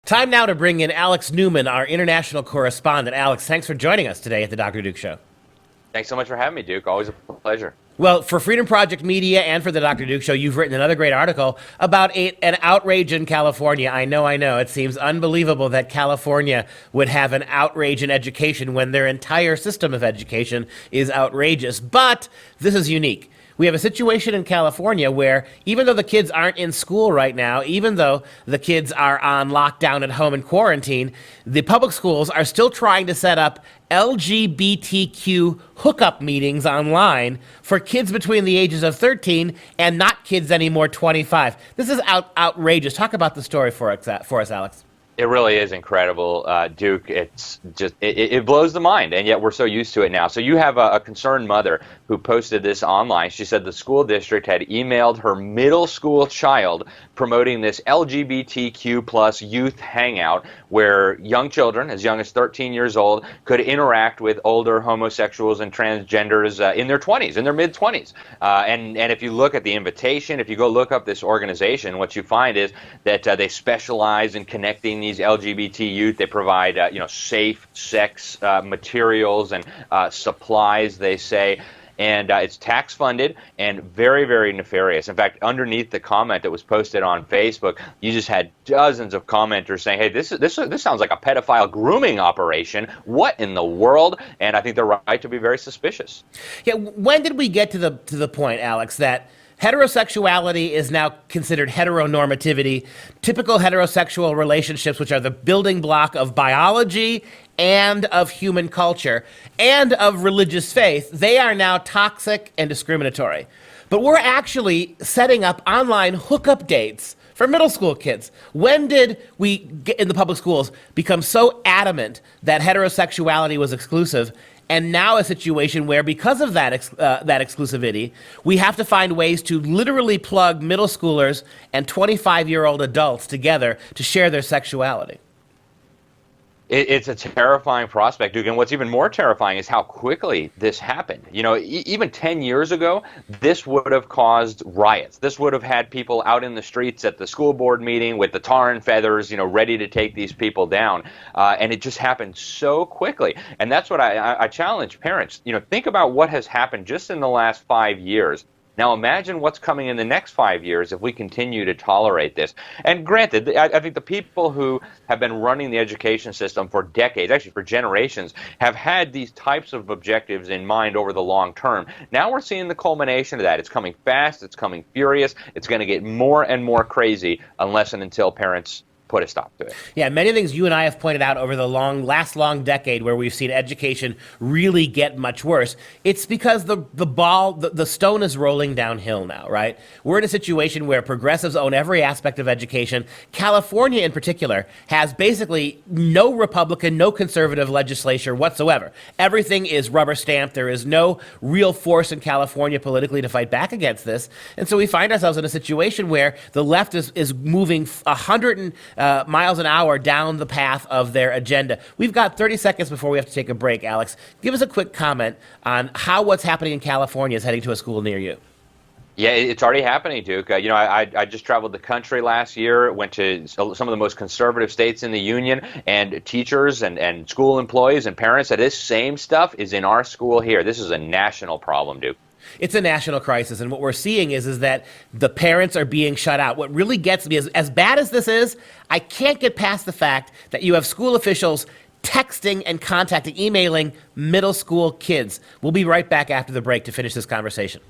Time now to bring in Alex Newman, our international correspondent. Alex, thanks for joining us today at the Dr. Duke Show. Thanks so much for having me, Duke. Always a pleasure. Well, for Freedom Project Media and for the Dr. Duke Show, you've written another great article about an outrage in California. I know. It seems unbelievable that California would have an outrage in education when their entire system of education is outrageous. But this is unique. We have a situation in California where even though the kids aren't in school right now, even though the kids are on lockdown at home in quarantine, the public schools are still trying to set up LGBTQ hookup meetings online for kids between the ages of 13 and not kids anymore 25. This is outrageous. Talk about the story for us, Alex. It really is incredible, Duke. It's just, it blows the mind, and yet we're so used to it now. So you have a concerned mother who posted this online. She said the school district had emailed her middle school child promoting this LGBTQ plus youth hangout where young children, as young as 13 years old, could interact with older homosexuals and transgenders in their 20s, in their mid-20s. And if you look at the invitation, if you go look up this organization, what you find is that they specialize in connecting these LGBT youth. They provide safe sex materials and supplies, they say. And it's tax funded and very, very nefarious. In fact, underneath the comment that was posted on Facebook, you just had dozens of commenters saying, "Hey, this sounds like a pedophile grooming operation. What in the world?" And I think they're right to be very suspicious. Yeah, when did we get to the point, Alex, that heterosexuality is now considered heteronormativity? Typical heterosexual relationships, which are the building block of biology and of human culture and of religious faith, they are now toxic and discriminatory. But we're actually setting up online hookup dates for middle school kids. When did we, in the public schools, become so adamant that heterosexuality was exclusive? And now a situation where, because of that exclusivity, we have to find ways to literally plug middle schoolers and 25-year-old adults together to share their sexuality. It's a terrifying prospect, Duke, and what's even more terrifying is how quickly this happened. Even 10 years ago, this would have caused riots. This would have had people out in the streets at the school board meeting with the tar and feathers, ready to take these people down. And it just happened so quickly. And that's what I challenge parents. Think about what has happened just in the last 5 years. Now imagine what's coming in the next 5 years if we continue to tolerate this. And granted, I think the people who have been running the education system for decades, actually for generations, have had these types of objectives in mind over the long term. Now we're seeing the culmination of that. It's coming fast, it's coming furious, it's going to get more and more crazy unless and until parents put a stop to it. Yeah, many things you and I have pointed out over the last long decade where we've seen education really get much worse. It's because the stone is rolling downhill now, right? We're in a situation where progressives own every aspect of education. California in particular has basically no Republican, no conservative legislature whatsoever. Everything is rubber stamped. There is no real force in California politically to fight back against this. And so we find ourselves in a situation where the left is moving 100 miles an hour down the path of their agenda. We've got 30 seconds before we have to take a break, Alex. Give us a quick comment on how what's happening in California is heading to a school near you. Yeah, it's already happening, Duke. I just traveled the country last year, went to some of the most conservative states in the union, and teachers and school employees and parents said this same stuff is in our school here. This is a national problem, Duke. It's a national crisis, and what we're seeing is that the parents are being shut out. What really gets me is, as bad as this is, I can't get past the fact that you have school officials texting and contacting, emailing middle school kids. We'll be right back after the break to finish this conversation.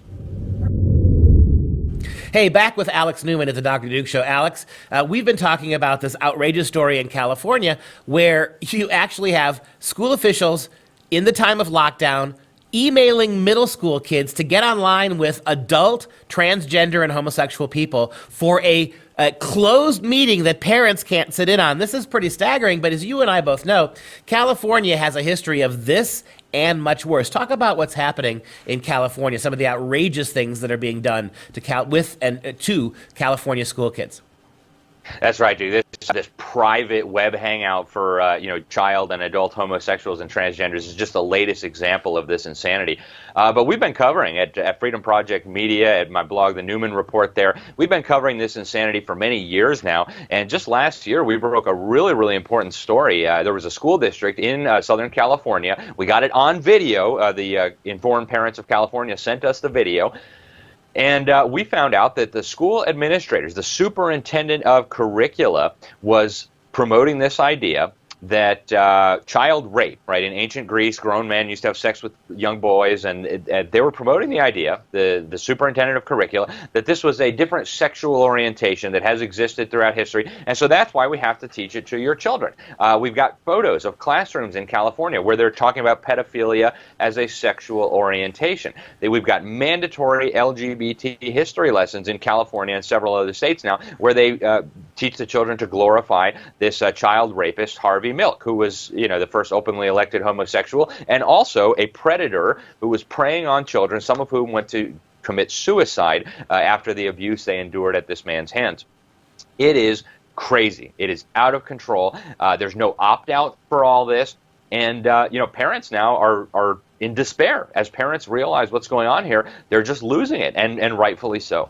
Hey, back with Alex Newman at the Dr. Duke Show. Alex, we've been talking about this outrageous story in California where you actually have school officials in the time of lockdown emailing middle school kids to get online with adult transgender and homosexual people for a closed meeting that parents can't sit in on. This is pretty staggering, but as you and I both know, California has a history of this and much worse. Talk about what's happening in California, some of the outrageous things that are being done to California school kids. That's right, dude. this private web hangout for child and adult homosexuals and transgenders is just the latest example of this insanity. But we've been covering at Freedom Project Media, at my blog, The Newman Report there, we've been covering this insanity for many years now. And just last year, we broke a really, really important story. There was a school district in Southern California. We got it on video. The Informed Parents of California sent us the video. And we found out that the school administrators, the superintendent of curricula, was promoting this idea that child rape, right? In ancient Greece, grown men used to have sex with young boys, and they were promoting the idea, the superintendent of curricula, that this was a different sexual orientation that has existed throughout history, and so that's why we have to teach it to your children. We've got photos of classrooms in California where they're talking about pedophilia as a sexual orientation. We've got mandatory LGBT history lessons in California and several other states now where they teach the children to glorify this child rapist, Harvey Milk, who was, the first openly elected homosexual, and also a predator who was preying on children, some of whom went to commit suicide after the abuse they endured at this man's hands. It is crazy. It is out of control. There's no opt-out for all this. And, parents now are in despair. As parents realize what's going on here, they're just losing it, and rightfully so.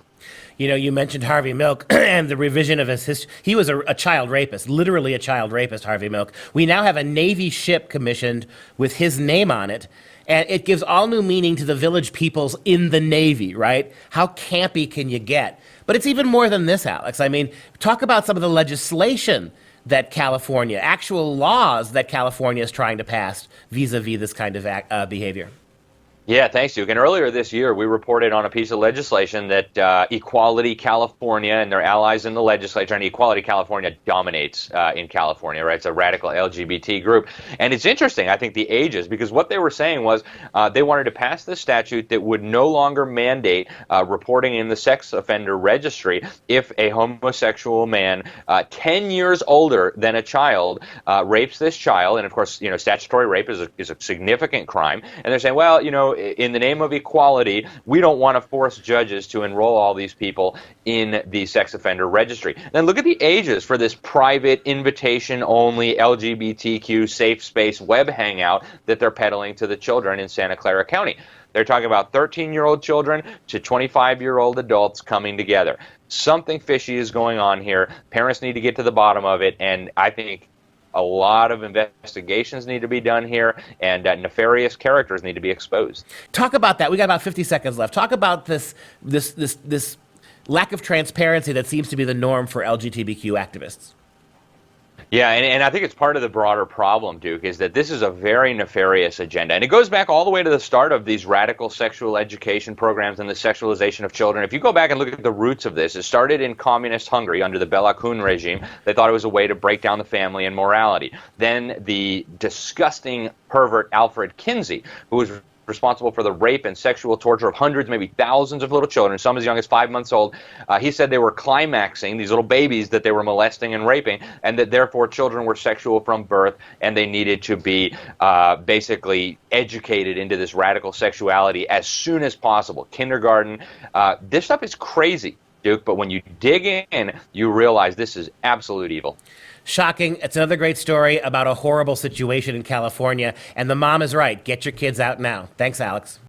You mentioned Harvey Milk and the revision of his history. He was a child rapist, literally a child rapist, Harvey Milk. We now have a Navy ship commissioned with his name on it, and it gives all new meaning to the village peoples in the Navy, right? How campy can you get? But it's even more than this, Alex. I mean, talk about some of the legislation that California, actual laws that California is trying to pass vis-a-vis this kind of behavior. Yeah, thanks, Duke. And earlier this year, we reported on a piece of legislation that Equality California and their allies in the legislature, and Equality California dominates in California, right? It's a radical LGBT group. And it's interesting, I think, the ages, because what they were saying was they wanted to pass this statute that would no longer mandate reporting in the sex offender registry if a homosexual man 10 years older than a child rapes this child. And of course, statutory rape is a significant crime. And they're saying, well, in the name of equality, we don't want to force judges to enroll all these people in the sex offender registry. Then look at the ages for this private, invitation-only LGBTQ safe space web hangout that they're peddling to the children in Santa Clara County. They're talking about 13-year-old children to 25-year-old adults coming together. Something fishy is going on here. Parents need to get to the bottom of it, and I think a lot of investigations need to be done here, and nefarious characters need to be exposed. Talk about that. We got about 50 seconds left. Talk about this lack of transparency that seems to be the norm for LGBTQ activists. Yeah, and I think it's part of the broader problem, Duke, is that this is a very nefarious agenda. And it goes back all the way to the start of these radical sexual education programs and the sexualization of children. If you go back and look at the roots of this, it started in communist Hungary under the Bela Kun regime. They thought it was a way to break down the family and morality. Then the disgusting pervert Alfred Kinsey, who was responsible for the rape and sexual torture of hundreds, maybe thousands of little children, some as young as 5 months old. He said they were climaxing, these little babies that they were molesting and raping, and that therefore children were sexual from birth, and they needed to be basically educated into this radical sexuality as soon as possible. Kindergarten. This stuff is crazy, Duke, but when you dig in, you realize this is absolute evil. Shocking. It's another great story about a horrible situation in California. And the mom is right. Get your kids out now. Thanks, Alex.